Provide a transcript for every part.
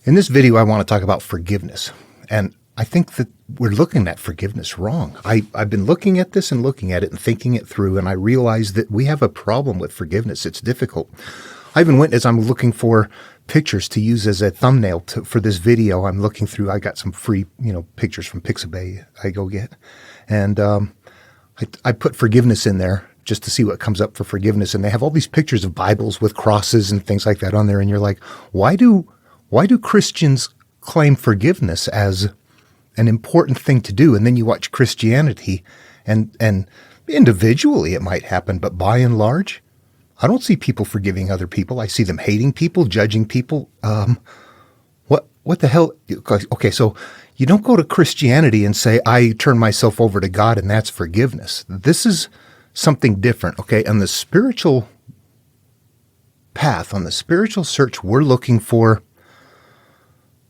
In this video, I want to talk about forgiveness. And I think that we're looking at forgiveness wrong. I've been looking at this and looking at it and thinking it through, and I realized that we have a problem with forgiveness. It's difficult. I even went, as I'm looking for pictures to use as a thumbnail for this video, I'm looking through, I got some free, pictures from Pixabay I go get. And I put forgiveness in there just to see what comes up for forgiveness. And they have all these pictures of Bibles with crosses and things like that on there. And you're like, why do Christians claim forgiveness as an important thing to do? And then you watch Christianity and individually it might happen, but by and large, I don't see people forgiving other people. I see them hating people, judging people. What the hell? Okay, so you don't go to Christianity and say, I turn myself over to God and that's forgiveness. This is something different, okay? On the spiritual path, on the spiritual search, we're looking for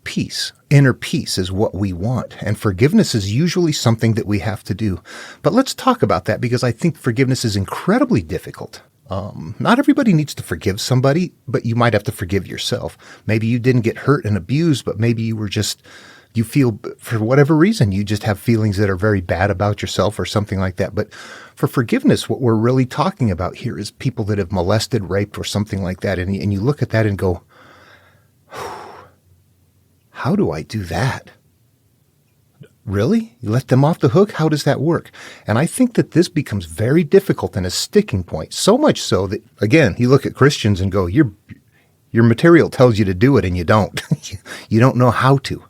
peace. Inner peace is what we want. And forgiveness is usually something that we have to do. But let's talk about that because I think forgiveness is incredibly difficult. Not everybody needs to forgive somebody, but you might have to forgive yourself. Maybe you didn't get hurt and abused, but maybe you feel for whatever reason, you just have feelings that are very bad about yourself or something like that. But for forgiveness, what we're really talking about here is people that have molested, raped, or something like that. And you look at that and go, how do I do that? Really? You let them off the hook? How does that work? And I think that this becomes very difficult and a sticking point. So much so that, again, you look at Christians and go, your material tells you to do it and you don't. You don't know how to.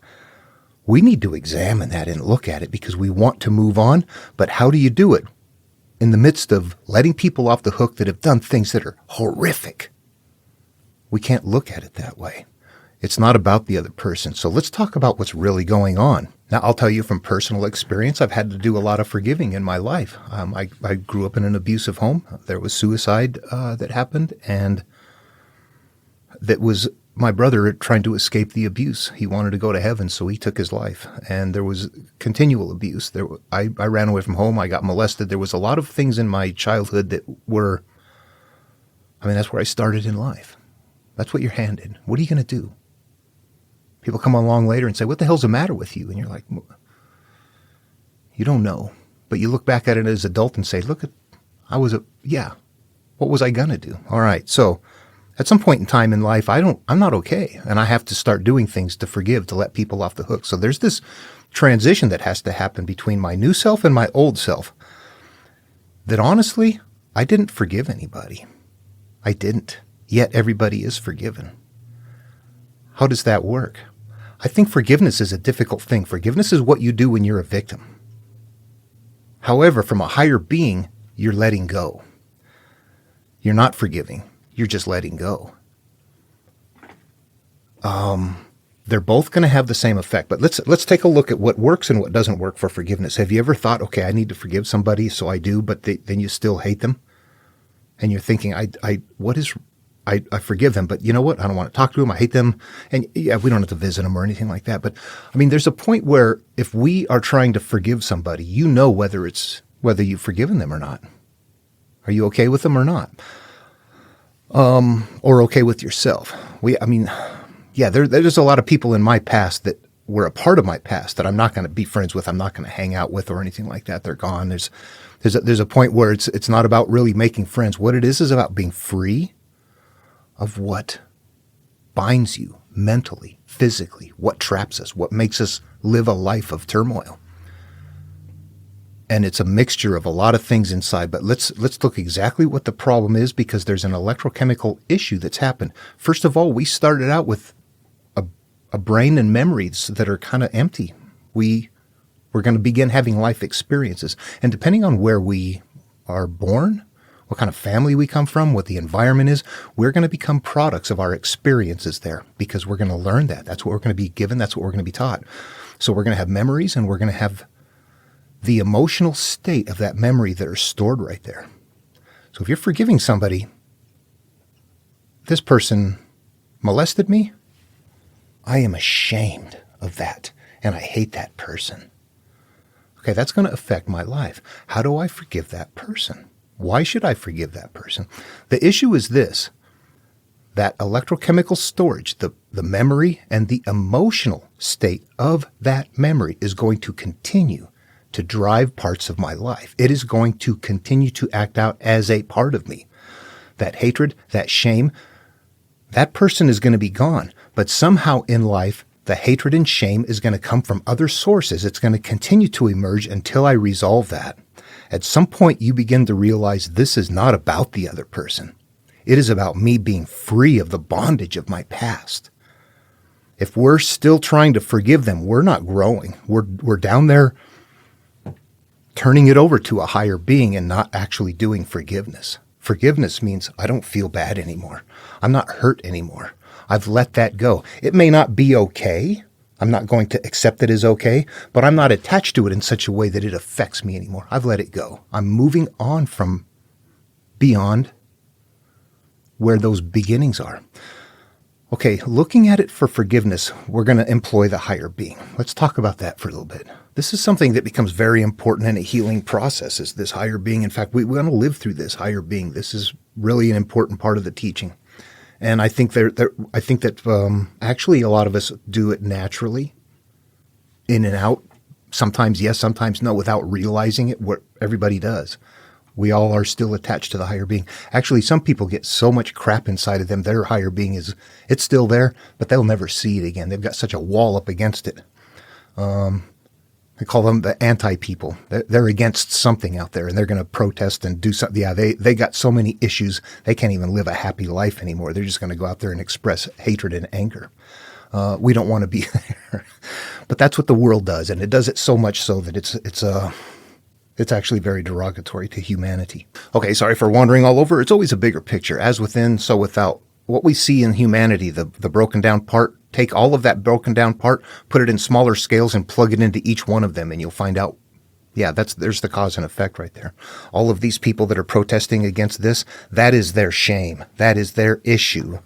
We need to examine that and look at it because we want to move on. But how do you do it? In the midst of letting people off the hook that have done things that are horrific. We can't look at it that way. It's not about the other person. So let's talk about what's really going on. Now, I'll tell you from personal experience, I've had to do a lot of forgiving in my life. I grew up in an abusive home. There was suicide that happened, and that was my brother trying to escape the abuse. He wanted to go to heaven, so he took his life. And there was continual abuse. I ran away from home. I got molested. There was a lot of things in my childhood that were, that's where I started in life. That's what you're handed. What are you going to do? People come along later and say, what the hell's the matter with you? And you're like, you don't know. But you look back at it as an adult and say, what was I going to do? All right. So at some point in time in life, I'm not okay. And I have to start doing things to forgive, to let people off the hook. So there's this transition that has to happen between my new self and my old self that honestly, I didn't forgive anybody. I didn't. Yet everybody is forgiven. How does that work? I think forgiveness is a difficult thing. Forgiveness is what you do when you're a victim. However, from a higher being, you're letting go. You're not forgiving. You're just letting go. They're both going to have the same effect. But let's take a look at what works and what doesn't work for forgiveness. Have you ever thought, okay, I need to forgive somebody, so I do, but then you still hate them? And you're thinking, I forgive them, but you know what? I don't want to talk to them. I hate them. And yeah, we don't have to visit them or anything like that. But there's a point where if we are trying to forgive somebody, whether you've forgiven them or not. Are you okay with them or not? Or okay with yourself? There's a lot of people in my past that were a part of my past that I'm not going to be friends with. I'm not going to hang out with or anything like that. They're gone. There's a point where it's not about really making friends. What it is about being free of what binds you mentally, physically, what traps us, what makes us live a life of turmoil. And it's a mixture of a lot of things inside, but let's look exactly what the problem is because there's an electrochemical issue that's happened. First of all, we started out with a brain and memories that are kind of empty. We're going to begin having life experiences. And depending on where we are born, what kind of family we come from, what the environment is, we're going to become products of our experiences there because we're going to learn that. That's what we're going to be given. That's what we're going to be taught. So we're going to have memories and we're going to have the emotional state of that memory that are stored right there. So if you're forgiving somebody, this person molested me, I am ashamed of that and I hate that person. Okay, that's going to affect my life. How do I forgive that person? Why should I forgive that person? The issue is this. that electrochemical storage, the memory and the emotional state of that memory is going to continue to drive parts of my life. It is going to continue to act out as a part of me. That hatred, that shame, that person is going to be gone. But somehow in life, the hatred and shame is going to come from other sources. It's going to continue to emerge until I resolve that. At some point, you begin to realize this is not about the other person. It is about me being free of the bondage of my past. If we're still trying to forgive them, we're not growing. We're down there turning it over to a higher being and not actually doing forgiveness. Forgiveness means I don't feel bad anymore. I'm not hurt anymore. I've let that go. It may not be okay. I'm not going to accept it as okay, but I'm not attached to it in such a way that it affects me anymore. I've let it go. I'm moving on from beyond where those beginnings are. Okay, looking at it for forgiveness, we're going to employ the higher being. Let's talk about that for a little bit. This is something that becomes very important in a healing process, is this higher being. In fact, we want to live through this higher being. This is really an important part of the teaching. And I think that actually a lot of us do it naturally, in and out. Sometimes yes, sometimes no, without realizing it. What everybody does. We all are still attached to the higher being. Actually, some people get so much crap inside of them, their higher being it's still there, but they'll never see it again. They've got such a wall up against it. I call them the anti-people. They're against something out there, and they're going to protest and do something. Yeah, they got so many issues, they can't even live a happy life anymore. They're just going to go out there and express hatred and anger. We don't want to be there. But that's what the world does, and it does it so much so that it's actually very derogatory to humanity. Okay, sorry for wandering all over. It's always a bigger picture. As within, so without. What we see in humanity, the broken down part, take all of that broken down part, put it in smaller scales and plug it into each one of them, and you'll find out, yeah, there's the cause and effect right there. All of these people that are protesting against this, that is their shame. That is their issue.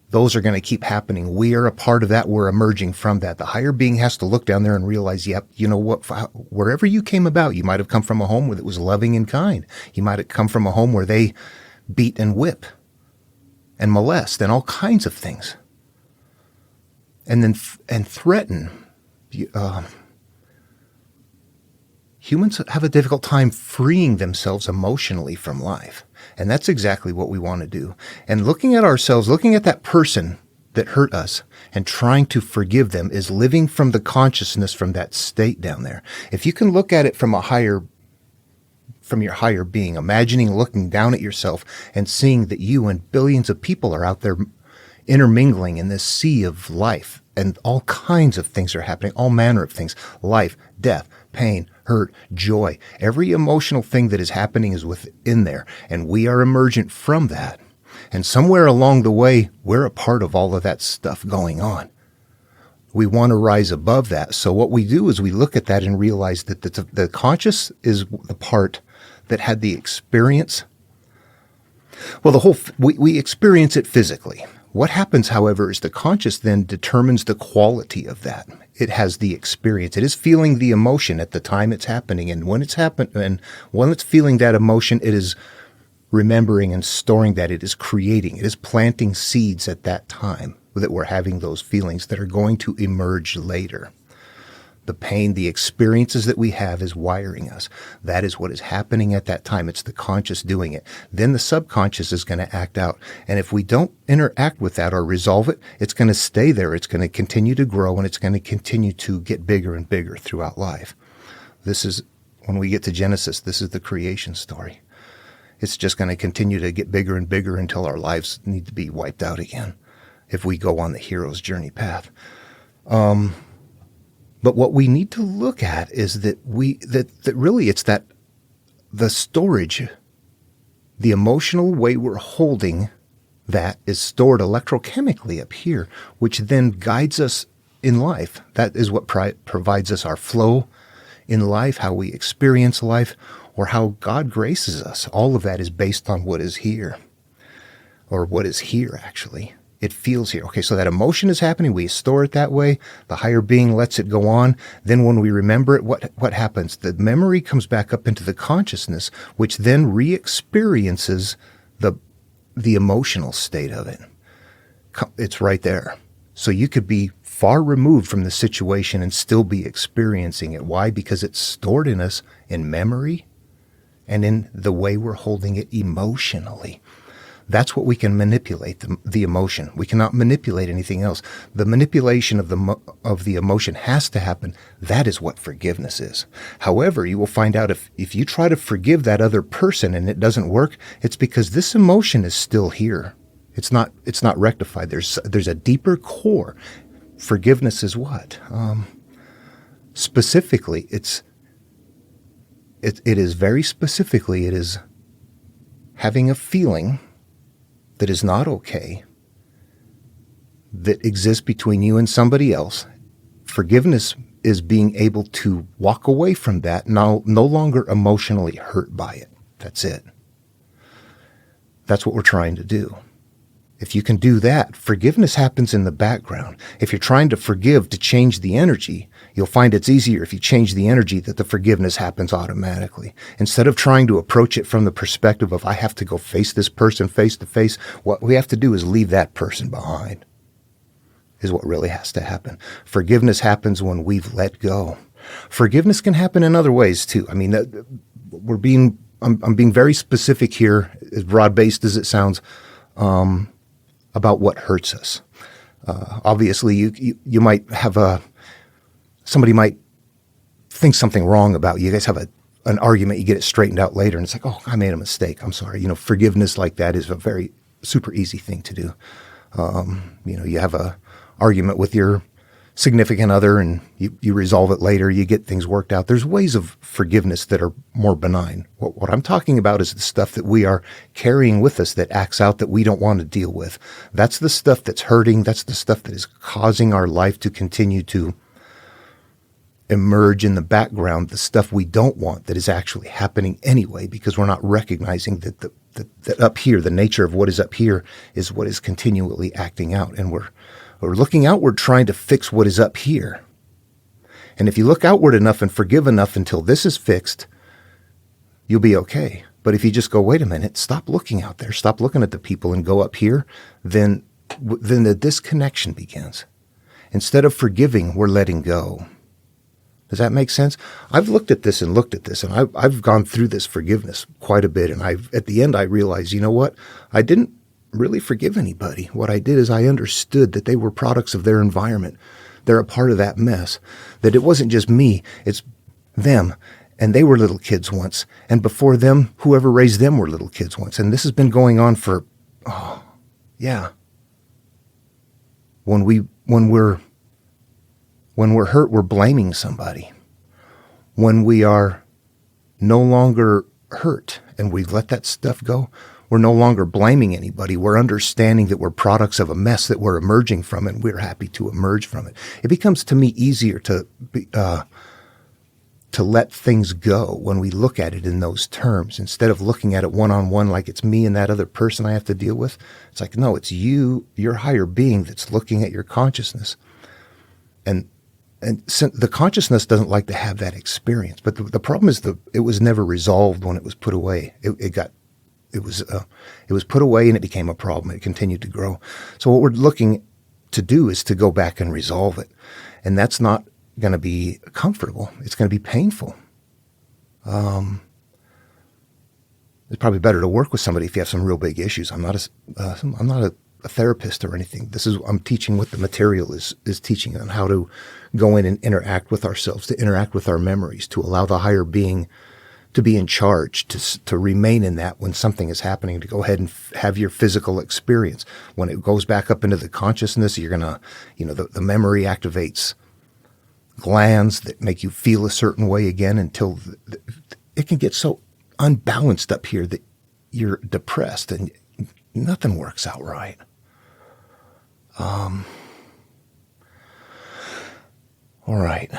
Those are going to keep happening. We are a part of that. We're emerging from that. The higher being has to look down there and realize, yep, you know what, wherever you came about, you might have come from a home where it was loving and kind. You might have come from a home where they beat and whip and molest and all kinds of things. And then and threaten. Humans have a difficult time freeing themselves emotionally from life. And that's exactly what we want to do. And looking at ourselves, looking at that person that hurt us and trying to forgive them is living from the consciousness from that state down there. If you can look at it from your higher being, imagining looking down at yourself and seeing that you and billions of people are out there intermingling in this sea of life, and all kinds of things are happening, all manner of things, life, death, pain, hurt, joy. Every emotional thing that is happening is within there, and we are emergent from that. And somewhere along the way, we're a part of all of that stuff going on. We want to rise above that. So what we do is we look at that and realize that the conscious is the part that had the experience. Well, we experience it physically. What happens, however, is the conscious then determines the quality of that. It has the experience. It is feeling the emotion at the time it's happening. And when it's feeling that emotion, it is remembering and storing that. It is creating. It is planting seeds at that time that we're having those feelings that are going to emerge later. The pain, the experiences that we have is wiring us. That is what is happening at that time. It's the conscious doing it. Then the subconscious is going to act out. And if we don't interact with that or resolve it, it's going to stay there. It's going to continue to grow, and it's going to continue to get bigger and bigger throughout life. This is, when we get to Genesis, this is the creation story. It's just going to continue to get bigger and bigger until our lives need to be wiped out again if we go on the hero's journey path. But what we need to look at is that really it's that the storage, the emotional way we're holding that is stored electrochemically up here, which then guides us in life. That is what provides us our flow in life, how we experience life, or how God graces us. All of that is based on what is here, or what is here actually. It feels here. Okay, so that emotion is happening. We store it that way. The higher being lets it go on. Then when we remember it, what happens? The memory comes back up into the consciousness, which then re-experiences the emotional state of it. It's right there. So you could be far removed from the situation and still be experiencing it. Why? Because it's stored in us in memory and in the way we're holding it emotionally. That's what we can manipulate, the emotion. We cannot manipulate anything else. The manipulation of the emotion has to happen. That is what forgiveness is. However, you will find out if you try to forgive that other person and it doesn't work, it's because this emotion is still here. It's not rectified. There's a deeper core. Forgiveness is what? Specifically, it is very specifically, it is having a feeling that is not okay, that exists between you and somebody else. Forgiveness is being able to walk away from that, no longer emotionally hurt by it. That's it. That's what we're trying to do. If you can do that, forgiveness happens in the background. If you're trying to forgive to change the energy, you'll find it's easier if you change the energy that the forgiveness happens automatically. Instead of trying to approach it from the perspective of, I have to go face this person face to face, what we have to do is leave that person behind, is what really has to happen. Forgiveness happens when we've let go. Forgiveness can happen in other ways too. I mean, I'm being very specific here, as broad-based as it sounds, about what hurts us. Obviously, you might have somebody might think something wrong about you. You guys have an argument, you get it straightened out later, and it's like, oh, I made a mistake. I'm sorry. Forgiveness like that is a very super easy thing to do. You have a argument with your significant other and you resolve it later, you get things worked out. There's ways of forgiveness that are more benign. What I'm talking about is the stuff that we are carrying with us that acts out that we don't want to deal with. That's the stuff that's hurting. That's the stuff that is causing our life to continue to emerge in the background, the stuff we don't want that is actually happening anyway, because we're not recognizing that that up here, the nature of what is up here is what is continually acting out. And we're looking outward trying to fix what is up here. And if you look outward enough and forgive enough until this is fixed, you'll be okay. But if you just go, wait a minute, stop looking out there, stop looking at the people and go up here, then the disconnection begins. Instead of forgiving, we're letting go. Does that make sense? I've looked at this, and I've gone through this forgiveness quite a bit. And at the end, I realized, you know what? I didn't really forgive anybody. What I did is I understood that they were products of their environment. They're a part of that mess. That it wasn't just me, it's them. And they were little kids once. And before them, whoever raised them were little kids once. And this has been going on for, When we're hurt, we're blaming somebody. When we are no longer hurt and we let that stuff go, we're no longer blaming anybody. We're understanding that we're products of a mess that we're emerging from, and we're happy to emerge from it. It becomes, to me, easier to let things go when we look at it in those terms. Instead of looking at it one-on-one like it's me and that other person I have to deal with, it's like, no, it's you, your higher being, that's looking at your consciousness. And the consciousness doesn't like to have that experience. But the problem is it was never resolved when it was put away. It was put away and it became a problem. It continued to grow. So what we're looking to do is to go back and resolve it. And that's not going to be comfortable. It's going to be painful. It's probably better to work with somebody if you have some real big issues. I'm not a therapist or anything. I'm teaching what the material is teaching on how to go in and interact with ourselves, to interact with our memories, to allow the higher being to be in charge, to remain in that when something is happening, to go ahead and have your physical experience. When it goes back up into the consciousness, you're going to, the memory activates glands that make you feel a certain way again until it can get so unbalanced up here that you're depressed and nothing works out right. All right.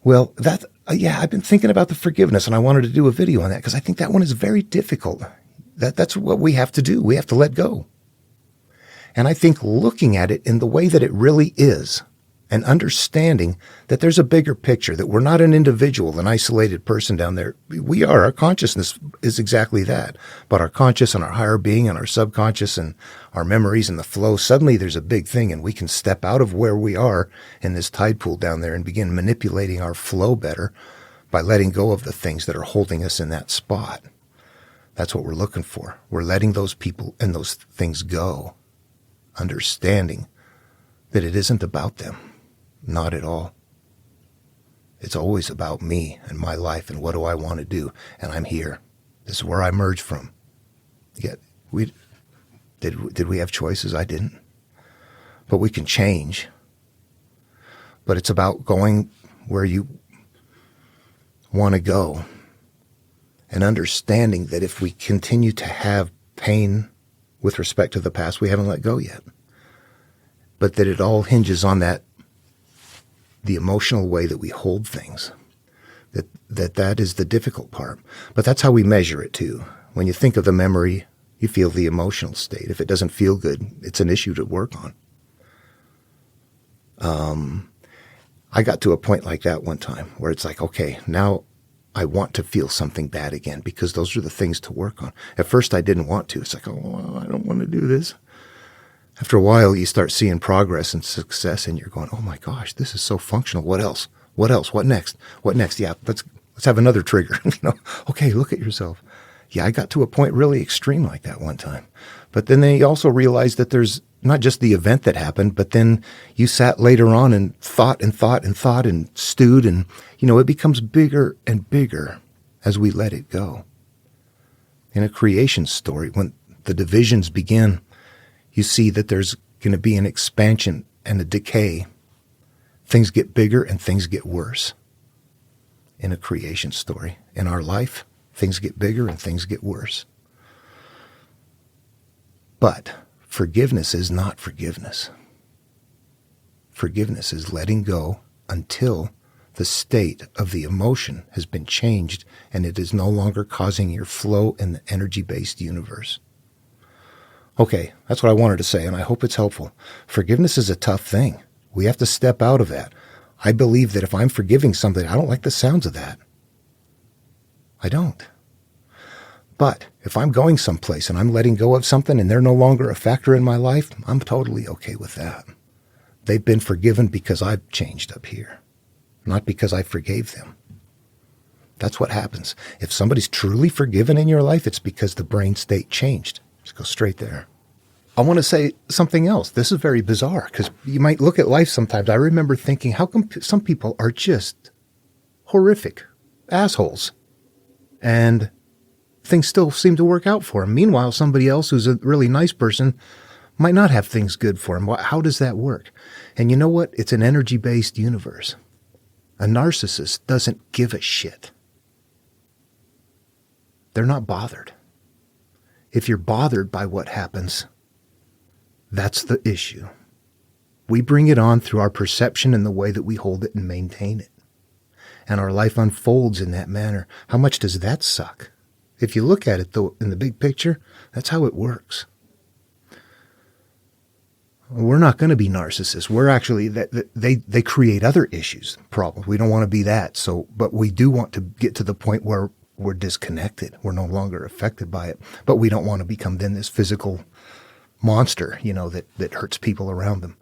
Well, I've been thinking about the forgiveness, and I wanted to do a video on that because I think that one is very difficult. That's what we have to do. We have to let go. And I think looking at it in the way that it really is and understanding that there's a bigger picture, that we're not an individual, an isolated person down there. We are. Our consciousness is exactly that. But our conscious and our higher being and our subconscious and our memories and the flow, suddenly there's a big thing, and we can step out of where we are in this tide pool down there and begin manipulating our flow better by letting go of the things that are holding us in that spot. That's what we're looking for. We're letting those people and those things go, understanding that it isn't about them. Not at all. It's always about me and my life and what do I want to do. And I'm here. This is where I emerged from. Yet, did we have choices? I didn't. But we can change. But it's about going where you want to go and understanding that if we continue to have pain with respect to the past, we haven't let go yet. But that it all hinges on the emotional way that we hold things. That is the difficult part. But that's how we measure it too. When you think of the memory, you feel the emotional state. If it doesn't feel good, it's an issue to work on. I got to a point like that one time where it's like, okay, now I want to feel something bad again because those are the things to work on. At first I didn't want to. It's like, oh, well, I don't want to do this. After a while, you start seeing progress and success, and you're going, oh my gosh, this is so functional. What else? What else? What next? What next? Yeah, let's have another trigger. Okay, look at yourself. Yeah, I got to a point really extreme like that one time. But then you also realize that there's not just the event that happened, but then you sat later on and thought and stewed, and it becomes bigger and bigger as we let it go. In a creation story, when the divisions begin, you see that there's going to be an expansion and a decay. Things get bigger and things get worse. In a creation story. In our life, things get bigger and things get worse. But forgiveness is not forgiveness. Forgiveness is letting go until the state of the emotion has been changed and it is no longer causing your flow in the energy-based universe. Okay, that's what I wanted to say, and I hope it's helpful. Forgiveness is a tough thing. We have to step out of that. I believe that if I'm forgiving something, I don't like the sounds of that. I don't. But if I'm going someplace and I'm letting go of something and they're no longer a factor in my life, I'm totally okay with that. They've been forgiven because I've changed up here, not because I forgave them. That's what happens. If somebody's truly forgiven in your life, it's because the brain state changed. Just go straight there. I want to say something else. This is very bizarre because you might look at life sometimes. I remember thinking, how come some people are just horrific assholes and things still seem to work out for them? Meanwhile, somebody else who's a really nice person might not have things good for him. How does that work? And you know what? It's an energy-based universe. A narcissist doesn't give a shit. They're not bothered. If you're bothered by what happens, that's the issue. We bring it on through our perception and the way that we hold it and maintain it. And our life unfolds in that manner. How much does that suck? If you look at it, though, in the big picture, that's how it works. We're not going to be narcissists. We're actually, they create other issues, problems. We don't want to be that. But we do want to get to the point where we're disconnected. We're no longer affected by it. But we don't want to become then this physical monster, that hurts people around them.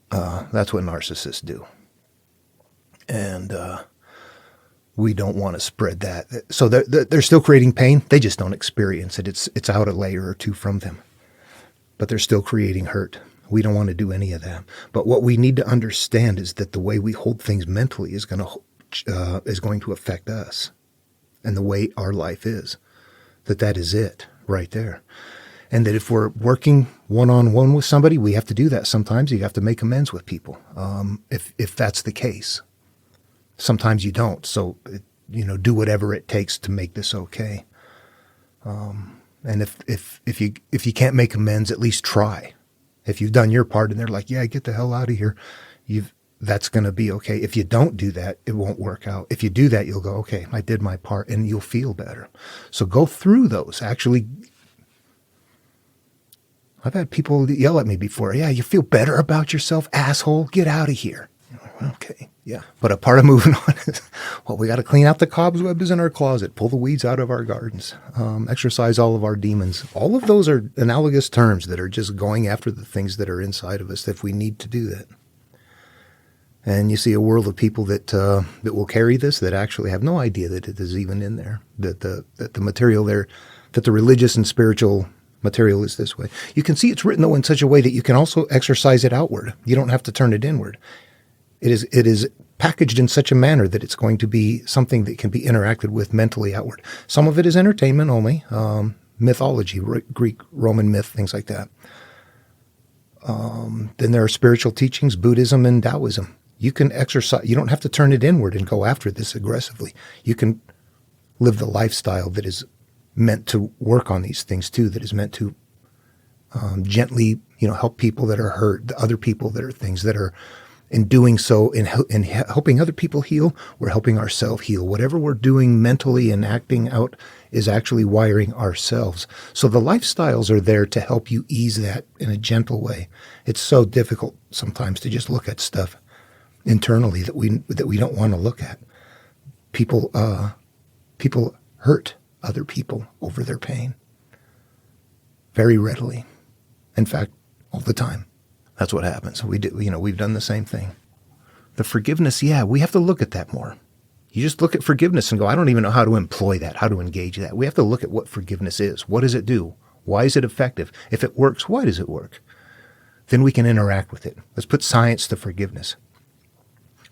That's what narcissists do. And we don't want to spread that. So they're still creating pain. They just don't experience it. It's out a layer or two from them. But they're still creating hurt. We don't want to do any of that. But what we need to understand is that the way we hold things mentally is going to affect us and the way our life is. That is it right there. And that if we're working one-on-one with somebody, we have to do that. Sometimes you have to make amends with people, if that's the case. Sometimes you don't. So, do whatever it takes to make this okay. And if you can't make amends, at least try. If you've done your part and they're like, yeah, get the hell out of here, that's going to be okay. If you don't do that, it won't work out. If you do that, you'll go, okay, I did my part, and you'll feel better. So go through those. Actually, I've had people yell at me before. Yeah, you feel better about yourself, asshole? Get out of here. Okay, yeah. But a part of moving on is, well, we got to clean out the cobwebs in our closet, pull the weeds out of our gardens, exercise all of our demons. All of those are analogous terms that are just going after the things that are inside of us if we need to do that. And you see a world of people that will carry this that actually have no idea that it is even in there, that the material there, that the religious and spiritual material is this way. You can see it's written, though, in such a way that you can also exercise it outward. You don't have to turn it inward. It is packaged in such a manner that it's going to be something that can be interacted with mentally outward. Some of it is entertainment only, mythology, Greek, Roman myth, things like that. Then there are spiritual teachings, Buddhism and Taoism. You can exercise. You don't have to turn it inward and go after this aggressively. You can live the lifestyle that is meant to work on these things too, that is meant to gently, help people that are hurt, other people that are things that are, in doing so, in helping other people heal, we're helping ourselves heal. Whatever we're doing mentally and acting out is actually wiring ourselves. So the lifestyles are there to help you ease that in a gentle way. It's so difficult sometimes to just look at stuff internally that we don't want to look at. People hurt other people over their pain very readily. In fact, all the time. That's what happens. We've done the same thing. The forgiveness, we have to look at that more. You just look at forgiveness and go, I don't even know how to employ that, how to engage that. We have to look at what forgiveness is. What does it do? Why is it effective? If it works, why does it work? Then we can interact with it. Let's put science to forgiveness.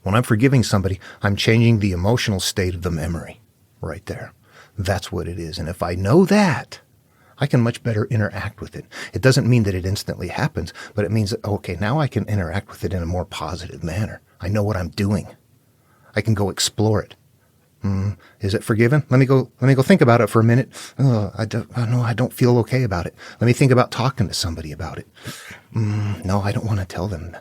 When I'm forgiving somebody, I'm changing the emotional state of the memory right there. That's what it is. And if I know that, I can much better interact with it. It doesn't mean that it instantly happens, but it means that, okay, now I can interact with it in a more positive manner. I know what I'm doing. I can go explore it. Is it forgiven? Let me go think about it for a minute. I don't feel okay about it. Let me think about talking to somebody about it. No, I don't want to tell them.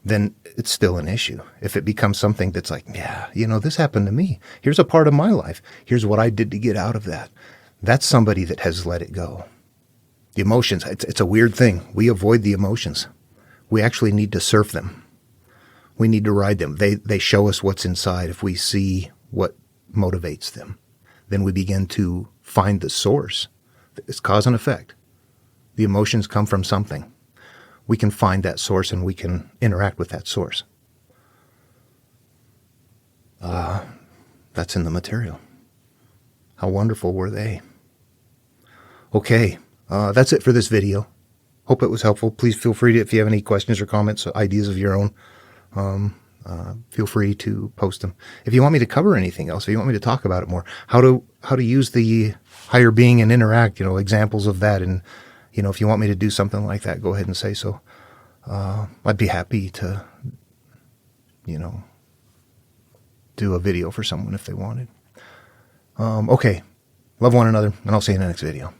Then it's still an issue. If it becomes something that's like, this happened to me. Here's a part of my life. Here's what I did to get out of that. That's somebody that has let it go. The emotions, it's a weird thing. We avoid the emotions. We actually need to surf them. We need to ride them. They show us what's inside. If we see what motivates them, then we begin to find the source. It's cause and effect. The emotions come from something. We can find that source and we can interact with that source. That's in the material. How wonderful were they? Okay, that's it for this video. Hope it was helpful. Please feel free to, if you have any questions or comments, or ideas of your own, feel free to post them. If you want me to cover anything else, if you want me to talk about it more, how to use the higher being and interact, examples of that, and if you want me to do something like that, go ahead and say so. I'd be happy to, do a video for someone if they wanted. Okay. Love one another, and I'll see you in the next video.